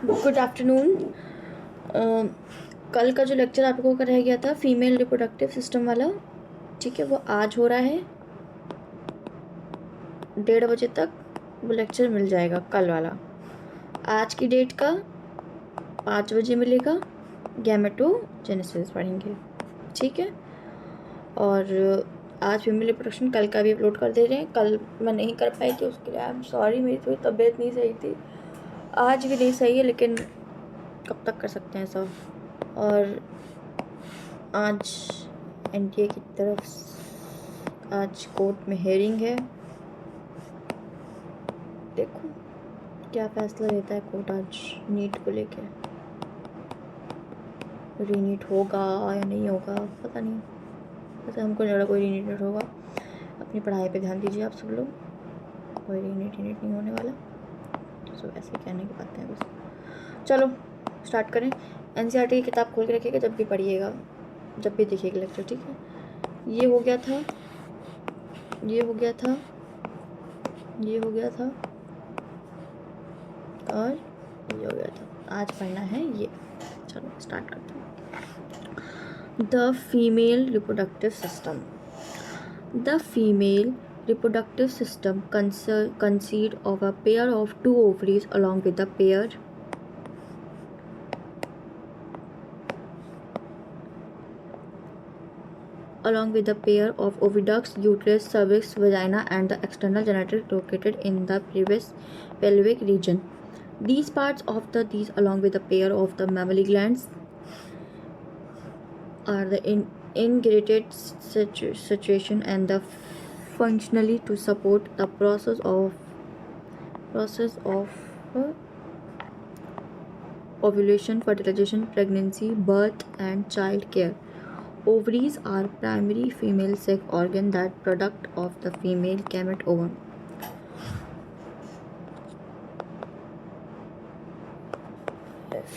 Good afternoon. कल का जो लेक्चर आप लोगों का रह गया था फीमेल रिप्रोडक्टिव सिस्टम वाला, ठीक है, वो आज हो रहा है 1:30 बजे तक वो लेक्चर मिल जाएगा। कल वाला आज की डेट का 5 बजे मिलेगा। गैमेटोजेनेसिस पढ़ेंगे, ठीक है। और आज फीमेल रिप्रोडक्शन कल का भी अपलोड कर दे रहे हैं। कल मैं नहीं कर पाई थी, उसके लिए आई एम सॉरी, मेरी थोड़ी तबीयत नहीं सही थी, आज भी नहीं सही है, लेकिन कब तक कर सकते हैं सब। और आज एनटीए की तरफ आज कोर्ट में हेयरिंग है, देखो क्या फैसला लेता है कोर्ट आज नीट को लेके। रीनीट होगा या नहीं होगा पता नहीं, वैसे हमको नहीं लगा कोई रीनीट होगा। अपनी पढ़ाई पे ध्यान दीजिए आप सब लोग, कोई रीनीट नहीं होने वाला। तो ऐसे कहने की बातें हैं बस। चलो स्टार्ट करें। एनसीईआरटी की किताब खोल के रखिएगा जब भी पढ़िएगा, जब भी देखिएगा लेक्चर, ठीक है। ये हो गया था, ये हो गया था, ये हो गया था और ये हो गया था। आज पढ़ना है ये। चलो स्टार्ट करते हैं। The female reproductive system. The female reproductive system consists of a pair of two ovaries along with a pair of oviducts, uterus, cervix, vagina, and the external genitals located in the pelvic region. These parts of these, along with a pair of the mammary glands, are the integrated situation and the functionally to support the process of ovulation, fertilization, pregnancy, birth, and child care. Ovaries are primary female sex organ that product of the female gamete ovum.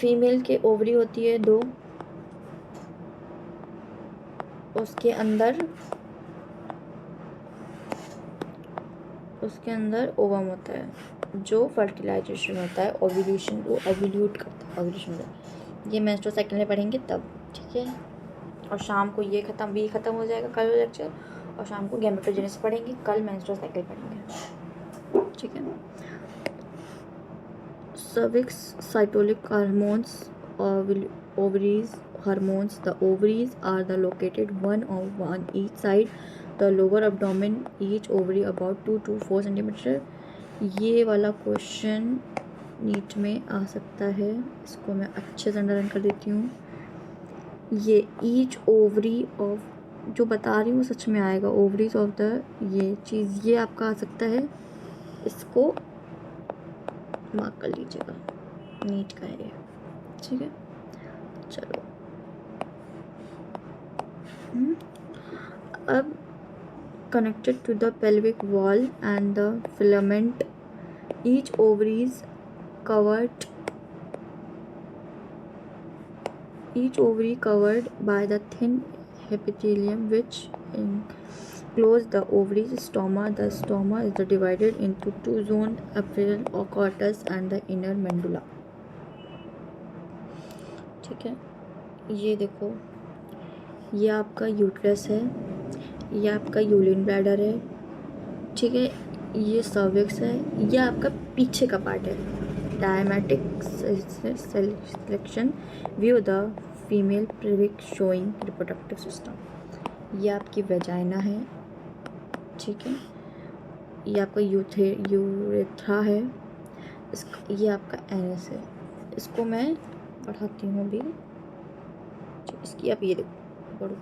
Female के ovary होती है 2, उसके अंदर ovum होता है जो fertilisation होता है, ओव्यूलेशन को ओव्यूलेट करता है, ओव्यूलेशन होता है। ये मेंस्ट्रुअल साइकिल में पढ़ेंगे तब, ठीक है। और शाम को ये खत्म हो जाएगा कल लेक्चर, और शाम को गैमेटोजेनेसिस पढ़ेंगे, कल मेंस्ट्रुअल साइकिल पढ़ेंगे, ठीक है। सर्विक्स, साइटोलिक hormones, ovaries hormones. The ovaries are located one on each side the lower abdomen, each ovary about 2 to 4 centimeter. ये वाला क्वेश्चन नीट में आ सकता है, इसको मैं अच्छे से अंडरलाइन कर देती हूँ। ये ईच ओवरी ऑफ जो बता रही हूँ सच में आएगा, ओवरीज ऑफ द ये चीज़ ये आपका आ सकता है, इसको मार्क कर लीजिएगा, नीट का है ये, ठीक है। चलो अब connected to the pelvic wall and the filament, each ovary covered by the thin epithelium which enclose the ovaries stoma. The stoma is divided into 2 zones, epithelial cortex and the inner medulla, ठीक है। ये देखो, ये आपका uterus है, ये आपका urine bladder है, ठीक है। ये सर्विक्स है, ये आपका पीछे का पार्ट है। डायमेटिक selection view the female pelvic showing reproductive system. ये आपकी वेजाइना है, ठीक है। ये आपका यूरेथ्रा है, ये आपका एनस है। इसको मैं पढ़ाती हूँ अभी, इसकी आप ये देखो पढ़ो।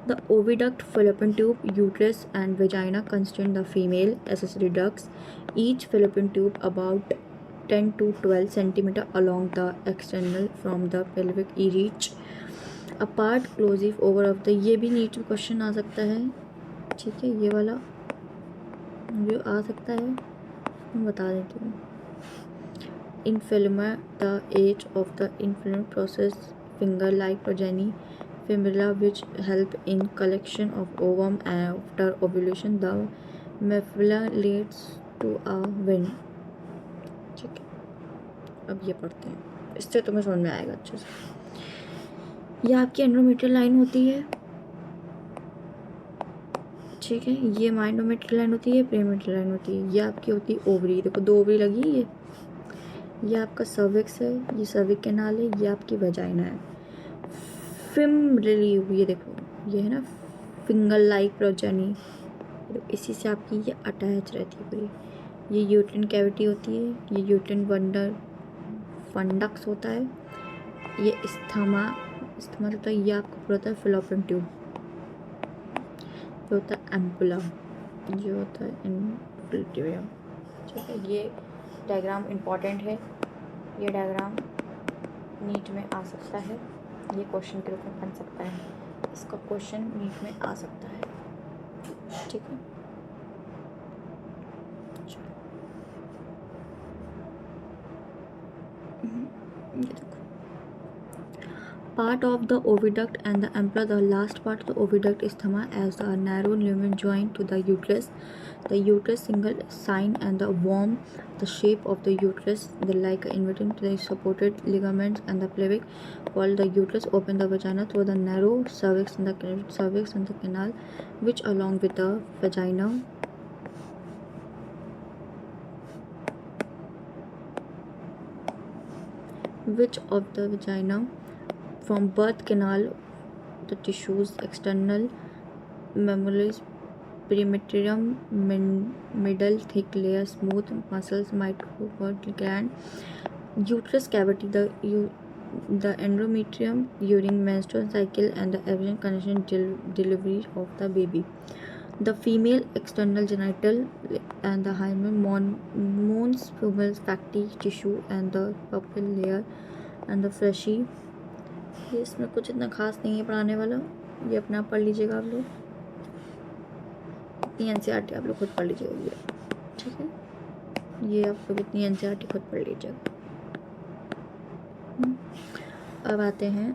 The oviduct, fallopian tube, uterus and vagina constitute the female accessory ducts. Each fallopian tube about 10 to 12 centimeter along the external from the pelvic reach. A part closive over of the, ये भी NEET में question आ सकता है, ठीक है। ये वाला जो आ सकता है मैं बता देती हूँ। Infilma, the age of the infiltrate process, finger-like progeny, femella which help in collection of ovum after ovulation. The mephila leads to a wind, ठीक है। अब ये पढ़ते हैं। इससे तुम्हें समझ में आएगा अच्छे से। ये आपकी एंडोमेट्रियल लाइन होती है, ठीक है। ये माइंडोमेट्रियल लाइन होती है, प्रीमेट्रियल लाइन होती है। ये आपकी होती है ओवरी, देखो 2 ओवरी लगी है। ये आपका सर्विक्स है, ये सर्विक कैनाल है, ये आपकी वेजाइना है। फिम रिली हुई है, देखो ये है ना फिंगर लाइक प्रोजेनी, इसी से आपकी ये अटैच रहती है पूरी। ये यूट्रिन कैविटी होती है, ये यूट्रिन वंडर फंडक्स होता है। ये इस्थमा होता है, ये आपका पूरा होता है फिलोपियन ट्यूब, जो होता है एम्पुला, जो होता है इन्फिल्ट्रियम, ठीक है। ये डायग्राम इम्पॉर्टेंट है, ये डायग्राम नीट में आ सकता है, ये क्वेश्चन के रूप में बन सकता है, इसका क्वेश्चन नीट में आ सकता है, ठीक है। ये देखो part of the oviduct and the ampulla. The last part of the oviduct is stomach as a narrow lumen joined to the uterus. The uterus single sign and the worm, the shape of the uterus, the like inverted, the supported ligaments and the pelvic wall. The uterus open the vagina through the narrow cervix and the canal, which along with the vagina from birth canal, the tissues, external mammillary perimetrium, middle thick layer, smooth muscles, mitochondrial gland, uterus cavity, the endometrium during menstrual cycle and the vaginal condition delivery of the baby. The female external genital and the hymen mons female fatty tissue and the pupil layer and the fleshy. ये इसमें कुछ इतना खास नहीं है पढ़ाने वाला, ये अपना पढ़ लीजिएगा आप लोग, इतनी एनसीईआरटी आप लोग खुद पढ़ लीजिएगा ये, ठीक है। ये आप लोग इतनी एनसीईआरटी खुद पढ़ लीजिएगा। अब आते हैं,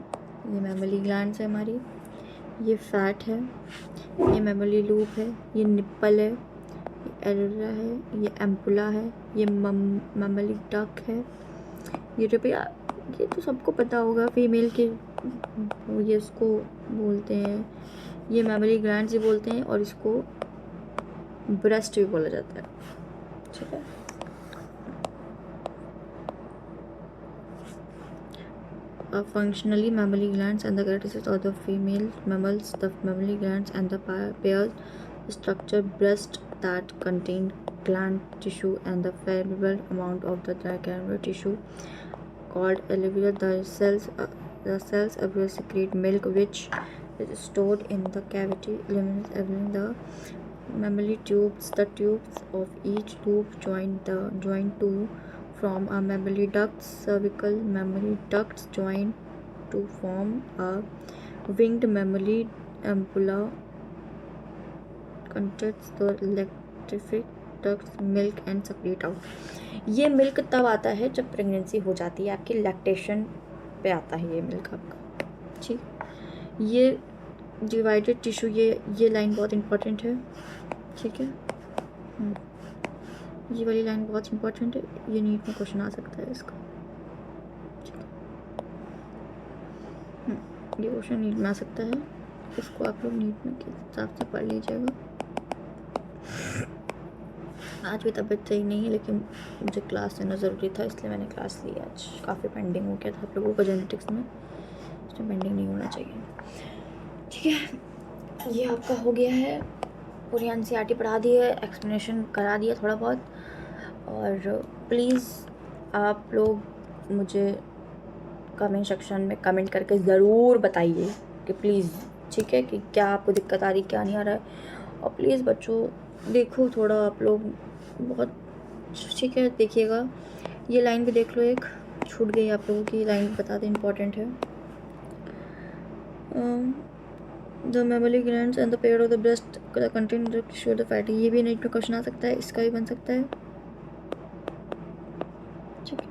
ये मैमली ग्लैंड्स है हमारी, ये फैट है, ये मैमली लूप है, ये निप्पल है, ये एरेरा है, ये एम्पुला है, ये मैमली डक है, ये रुपया, ये तो सबको पता होगा फीमेल के, ये इसको बोलते हैं, ये मैमली ग्लैंड्स ही बोलते हैं और इसको ब्रेस्ट भी बोला जाता है, ठीक है। Functionally, mammary glands and the characteristics of the female mammals, the mammary glands and the pairs structure breast that contain gland tissue and the favorable amount of the diagonal tissue called alveoli. The cells secrete milk which is stored in the cavity eliminating the mammary tubes. The tubes of each loop join to from a mammary duct. Cervical mammary ducts join to form a winged mammary ampulla. Contains the electric ducts milk and secrete out. ये milk तब आता है जब pregnancy हो जाती है, आपकी lactation पे आता है ये मिल्क आपका, ठीक। ये डिवाइडेड टिश्यू, ये लाइन बहुत इम्पोर्टेंट है, ठीक है। ये वाली लाइन बहुत इम्पोर्टेंट है, ये नीट में क्वेश्चन आ सकता है इसका, ये क्वेश्चन नीट में आ सकता है, इसको आप लोग नीट में के हिसाब से पढ़ लीजिएगा। आज भी तबीयत सही नहीं है, लेकिन मुझे क्लास लेना ज़रूरी था, इसलिए मैंने क्लास ली आज। काफ़ी पेंडिंग हो गया था आप लोगों का जेनेटिक्स में, इसमें पेंडिंग नहीं होना चाहिए, ठीक है। ये आपका हो गया है, पूरी एनसीईआरटी पढ़ा दी है, एक्सप्लेनेशन करा दिया थोड़ा बहुत। और प्लीज़ आप लोग मुझे कमेंट सेक्शन में कमेंट करके ज़रूर बताइए कि प्लीज़, ठीक है, कि क्या आपको दिक्कत आ रही, क्या नहीं आ रहा है। और प्लीज़ बच्चों देखो थोड़ा आप लोग, बहुत, ठीक है, देखिएगा। ये लाइन भी देख लो, एक छूट गई आप लोगों की लाइन, बता दें, इम्पॉर्टेंट है। The mammary glands and the pair of the breast contain the tissue of the fatty, ये भी नेट में क्वेश्चन आ सकता है, इसका भी बन सकता है, ठीक है।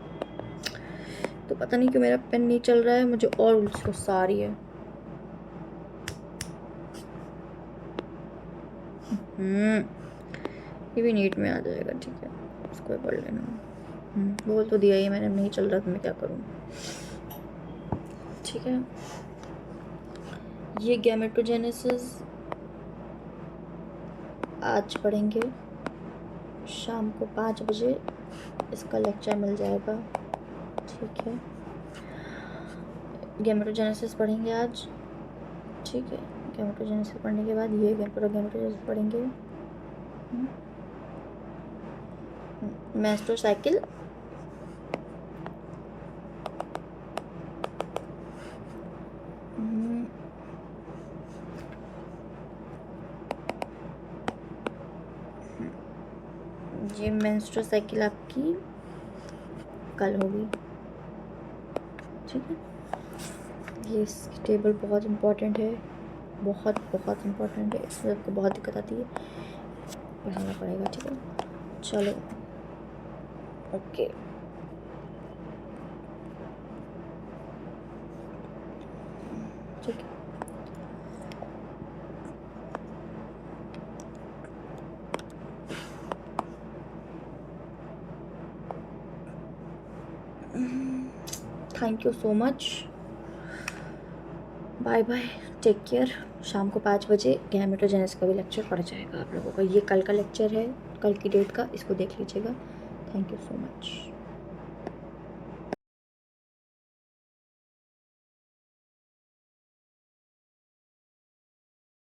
तो पता नहीं क्यों मेरा पेन नहीं चल रहा है, मुझे और उल्टी गुस्सा आ रही है। ये भी नीट में आ जाएगा, ठीक है, इसको पढ़ लेना। बोल तो दिया ही मैंने, नहीं चल रहा तो मैं क्या करूँ। ठीक है। ये गैमेटोजेनेसिस आज पढ़ेंगे शाम को 5 बजे, इसका लेक्चर मिल जाएगा। ठीक है, गैमेटोजेनेसिस पढ़ेंगे आज। ठीक है, गैमेटोजेनेसिस पढ़ने के बाद ये गैमेटोजेनेसिस पढ़ेंगे। मेंस्ट्रुअल साइकिल, ये मेंस्ट्रुअल साइकिल आपकी कल होगी। ठीक है, ये टेबल बहुत इम्पोर्टेंट है, बहुत बहुत इम्पोर्टेंट है, इसमें आपको बहुत दिक्कत आती है, पढ़ाना पड़ेगा। ठीक है, चलो ओके। ठीक है, thank you so much, bye bye, take care. शाम को 5 बजे गैमेटोजेनेसिस का भी लेक्चर पढ़ जाएगा आप लोगों का। ये कल का लेक्चर है, कल की डेट का, इसको देख लीजिएगा। Thank you so much.